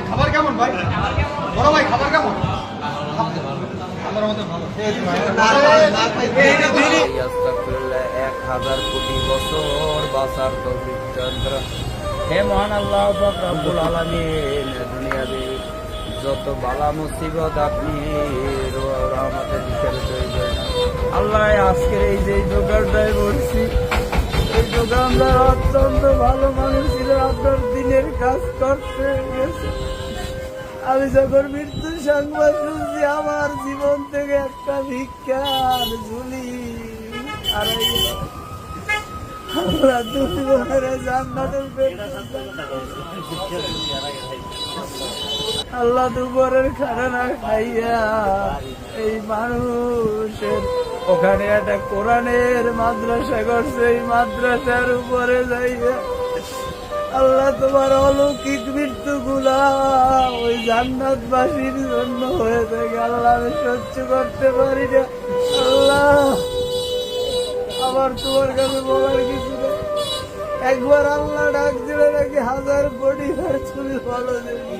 খাবার কেমন ভাই? বড় ভাই খাবার কেমন? হে মহান আল্লাহ রব্বুল আলামিন, দুনিয়াতে যত বালা মুসিবত আপনি রহমতের ভিতরে তৈরি করেন আল্লাহ। আজকের এই যে দোকানটায় বলছি, এই দোকানদার অত্যন্ত ভালো মানুষ ছিল, আপনার দিনের কাজ করতে গেছে। আমি যখন মৃত্যুর সংবাদ শুনছি, আমার জীবন থেকে একটা ভিক্ষার ঝুলি আল্লাহ তুমি বলে জান্নাতুল ফেরদৌস আল্লাহ দুপুরের খানা খাইয়া এই মানুষের ওখানে একটা কোরআনের মাদ্রাসা করছে, এই মাদ্রাসার উপরে যাইয়া আল্লাহ তোমার অলৌকিক মৃত্যু গুলা ওই জান্নাতবাসীর জন্য হয়ে থাকে। আল্লাহ আমি সহ্য করতে পারি না আল্লাহ, আবার তোমার কাছে বলার কিছু নেই। একবার আল্লাহ ডাক দিলে নাকি 1000 কোটি চুরি ভালো দেবে।